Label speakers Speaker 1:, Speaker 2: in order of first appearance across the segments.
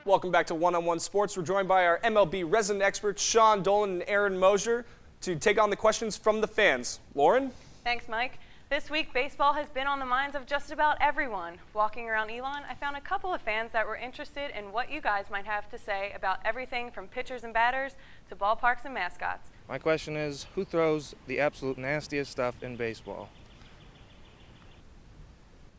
Speaker 1: Welcome back to One-on-One Sports. We're joined by our MLB resident experts, Sean Dolan and Aaron Mosier, to take on the questions from the fans. Lauren?
Speaker 2: Thanks, Mike. This week, baseball has been on the minds of just about everyone. Walking around Elon, I found a couple of fans that were interested in what you guys might have to say about everything from pitchers and batters to ballparks and mascots.
Speaker 3: My question is, who throws the absolute nastiest stuff in baseball?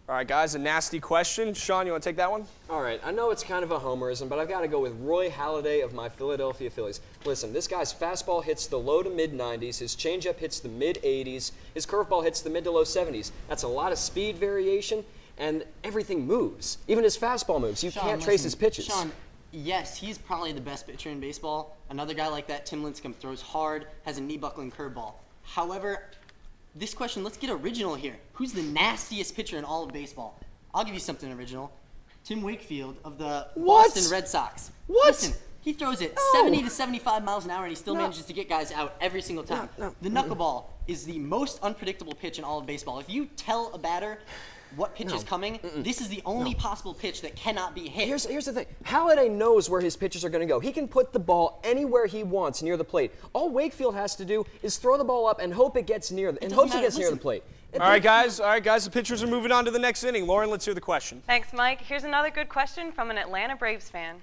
Speaker 1: All right, guys, a nasty question. Sean, you want to take that one?
Speaker 4: All right, I know it's kind of a homerism, but I've got to go with Roy Halladay of my Philadelphia Phillies. Listen, this guy's fastball hits the low to mid-90s, his changeup hits the mid-80s, his curveball hits the mid to low 70s. That's a lot of speed variation, and everything moves. Even his fastball moves. You can't trace his pitches.
Speaker 5: Sean, yes, he's probably the best pitcher in baseball. Another guy like that, Tim Lincecum, throws hard, has a knee-buckling curveball. However, this question, let's get original here. Who's the nastiest pitcher in all of baseball? I'll give you something original. Tim Wakefield of the Boston Red Sox.
Speaker 4: What?
Speaker 5: Listen, he throws it 70 to 75 miles an hour, and he still manages to get guys out every single time. The knuckleball is the most unpredictable pitch in all of baseball. If you tell a batter what pitch is coming, this is the only possible pitch that cannot be hit.
Speaker 4: Here's the thing. Halladay knows where his pitches are going to go. He can put the ball anywhere he wants near the plate. All Wakefield has to do is throw the ball up and hope it gets near near the plate.
Speaker 1: All right, guys. The pitchers are moving on to the next inning. Lauren, let's hear the question.
Speaker 2: Thanks, Mike. Here's another good question from an Atlanta Braves fan.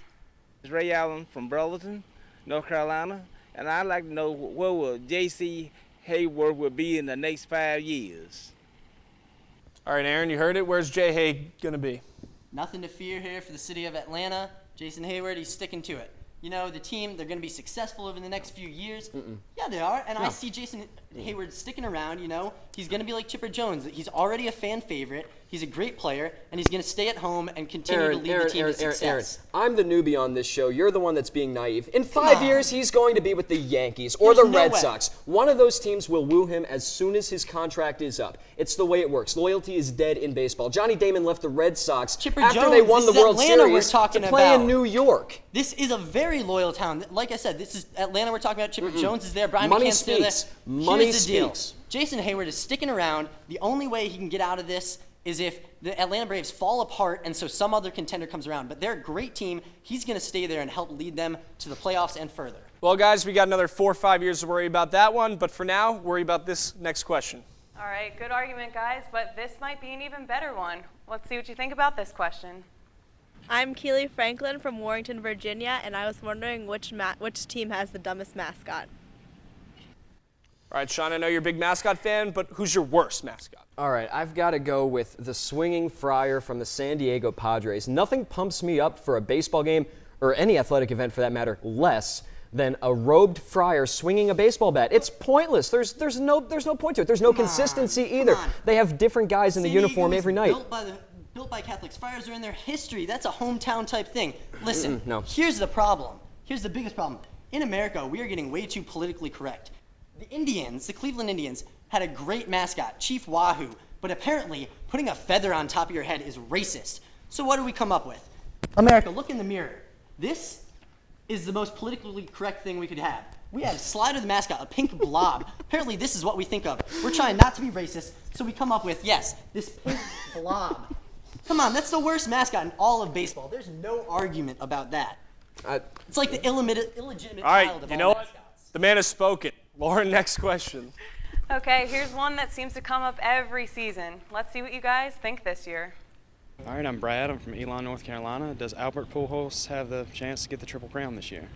Speaker 6: It's Ray Allen from Burleson, North Carolina, and I'd like to know where will J.C. Hayward will be in the next 5 years.
Speaker 1: All right, Aaron, you heard it. Where's Jay Hay going to be?
Speaker 5: Nothing to fear here for the city of Atlanta. Jason Hayward, he's sticking to it. You know, the team, they're going to be successful over the next few years. Yeah, they are. And I see Jason Hayward sticking around, you know. He's going to be like Chipper Jones. He's already a fan favorite. He's a great player, and he's going to stay at home and continue to lead the team to success.
Speaker 4: I'm the newbie on this show. You're the one that's being naive. In 5 years, he's going to be with the Yankees or the Red Sox. One of those teams will woo him as soon as his contract is up. It's the way it works. Loyalty is dead in baseball. Johnny Damon left the Red Sox after they won the World Series to play in New York.
Speaker 5: This is a very loyal town. Like I said, this is Atlanta we're talking about. Chipper Jones is there. Brian
Speaker 4: Money
Speaker 5: McCann's still there.
Speaker 4: speaks. Money
Speaker 5: Here's the deal.
Speaker 4: speaks.
Speaker 5: Jason Hayward is sticking around. The only way he can get out of this is if the Atlanta Braves fall apart and so some other contender comes around. But they're a great team. He's going to stay there and help lead them to the playoffs and further.
Speaker 1: Well, guys, we got another 4 or 5 years to worry about that one. But for now, worry about this next question.
Speaker 2: All right, good argument, guys, but this might be an even better one. Let's see what you think about this question.
Speaker 7: I'm Keely Franklin from Warrington, Virginia, and I was wondering which team has the dumbest mascot.
Speaker 1: All right, Sean, I know you're a big mascot fan, but who's your worst mascot?
Speaker 4: All right, I've got to go with the swinging friar from the San Diego Padres. Nothing pumps me up for a baseball game, or any athletic event for that matter, less than a robed friar swinging a baseball bat. It's pointless. There's no point to it. There's no consistency either. They have different guys in the uniform every night.
Speaker 5: Built by Catholics. Friars are in their history. That's a hometown type thing. Listen,
Speaker 4: no.
Speaker 5: Here's the problem. Here's the biggest problem. In America, we are getting way too politically correct. The Indians, the Cleveland Indians, had a great mascot, Chief Wahoo, but apparently putting a feather on top of your head is racist. So what do we come up with? America, look in the mirror. This is the most politically correct thing we could have. We have Slider the mascot, a pink blob. Apparently this is what we think of. We're trying not to be racist, so we come up with, yes, this pink blob. Come on, that's the worst mascot in all of baseball. There's no argument about that. It's like the illegitimate child of all mascots.
Speaker 1: The man has spoken. Lauren, next question.
Speaker 2: Okay, here's one that seems to come up every season. Let's see what you guys think this year.
Speaker 8: All right, I'm Brad. I'm from Elon, North Carolina. Does Albert Pujols have the chance to get the Triple Crown this year?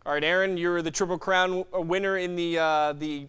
Speaker 1: All right, Aaron, you're the Triple Crown winner in the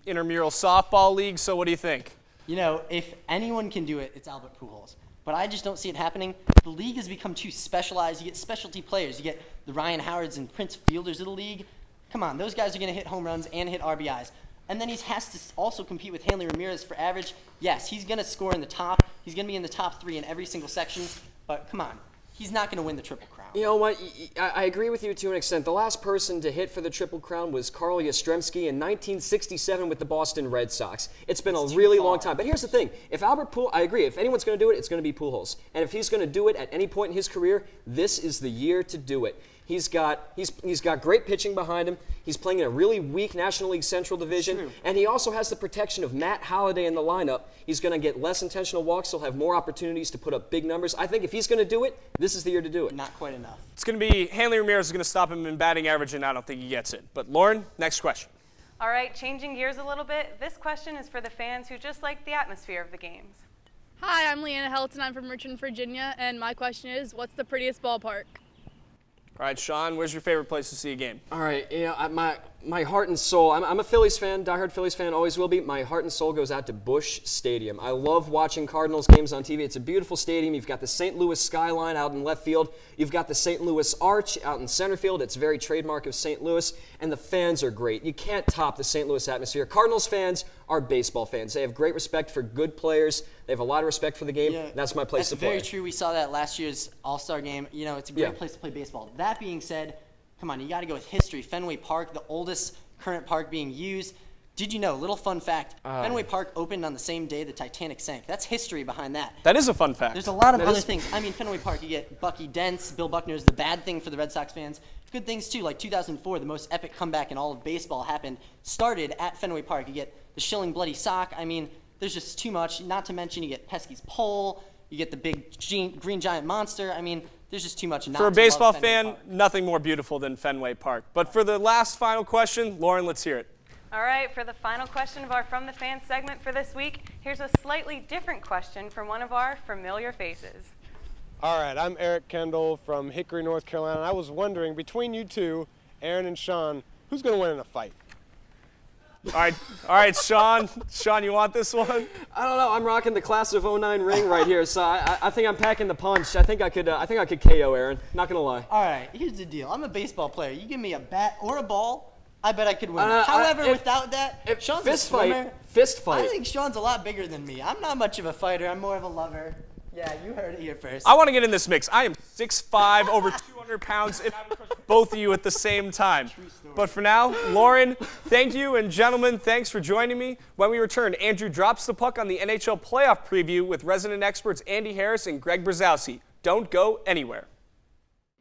Speaker 1: intramural softball league, so what do you think?
Speaker 5: You know, if anyone can do it, it's Albert Pujols. But I just don't see it happening. The league has become too specialized. You get specialty players. You get the Ryan Howards and Prince Fielders of the league. Come on, those guys are going to hit home runs and hit RBIs. And then he has to also compete with Hanley Ramirez for average. Yes, he's going to score in the top. He's going to be in the top 3 in every single section. But come on, he's not going to win the Triple Crown.
Speaker 4: You know what? I agree with you to an extent. The last person to hit for the Triple Crown was Carl Yastrzemski in 1967 with the Boston Red Sox. It's been a really long time. But here's the thing. If I agree. If anyone's going to do it, it's going to be Pujols. And if he's going to do it at any point in his career, this is the year to do it. He's got great pitching behind him. He's playing in a really weak National League Central division, and he also has the protection of Matt Holliday in the lineup. He's going to get less intentional walks. He'll have more opportunities to put up big numbers. I think if he's going to do it, this is the year to do it.
Speaker 5: Not quite enough.
Speaker 1: It's going to be Hanley Ramirez is going to stop him in batting average, and I don't think he gets it. But Lauren, next question.
Speaker 2: All right, changing gears a little bit. This question is for the fans who just like the atmosphere of the games.
Speaker 9: Hi, I'm Leanna Helton. I'm from Richmond, Virginia, and my question is, what's the prettiest ballpark?
Speaker 1: All right, Sean, where's your favorite place to see a game?
Speaker 4: All right, my heart and soul, I'm a Phillies fan, diehard Phillies fan, always will be. My heart and soul goes out to Busch Stadium. I love watching Cardinals games on TV. It's a beautiful stadium. You've got the St. Louis skyline out in left field. You've got the St. Louis Arch out in center field. It's very trademark of St. Louis, and the fans are great. You can't top the St. Louis atmosphere. Cardinals fans are baseball fans. They have great respect for good players. They have a lot of respect for the game.
Speaker 5: Yeah,
Speaker 4: That's my place to play.
Speaker 5: That's very true. We saw that last year's All-Star game. You know, it's a great place to play baseball. That being said, come on, you got to go with history. Fenway Park, the oldest current park being used. Did you know, little fun fact, Fenway Park opened on the same day the Titanic sank. That's history behind that.
Speaker 1: That is a fun fact.
Speaker 5: There's a lot of other things. I mean, Fenway Park, you get Bucky Dent's, Bill Buckner's, the bad thing for the Red Sox fans. Good things, too, like 2004, the most epic comeback in all of baseball started at Fenway Park. You get the Schilling Bloody Sock. I mean, there's just too much. Not to mention, you get Pesky's Pole. You get the big green giant monster. I mean, there's just too much.
Speaker 1: For a baseball fan, nothing more beautiful than Fenway Park. But for the last final question, Lauren, let's hear it.
Speaker 2: All right, for the final question of our From the Fans segment for this week, here's a slightly different question from one of our familiar faces.
Speaker 10: All right, I'm Eric Kendall from Hickory, North Carolina. I was wondering, between you two, Aaron and Sean, who's going to win in a fight?
Speaker 1: All right, Sean. Sean, you want this one?
Speaker 4: I don't know. I'm rocking the class of '09 ring right here, so I think I'm packing the punch. I think I could KO Aaron. Not gonna lie.
Speaker 5: All right, here's the deal. I'm a baseball player. You give me a bat or a ball, I bet I could win. However, without that, Sean's a swimmer.
Speaker 4: Fist fight.
Speaker 5: I think Sean's a lot bigger than me. I'm not much of a fighter. I'm more of a lover. Yeah, you heard it here first.
Speaker 1: I want to get in this mix. I am 6'5", over 200 pounds, and I would crush both of you at the same time. But for now, Lauren, thank you, and gentlemen, thanks for joining me. When we return, Andrew drops the puck on the NHL playoff preview with resident experts Andy Harris and Greg Brzezowski. Don't go anywhere.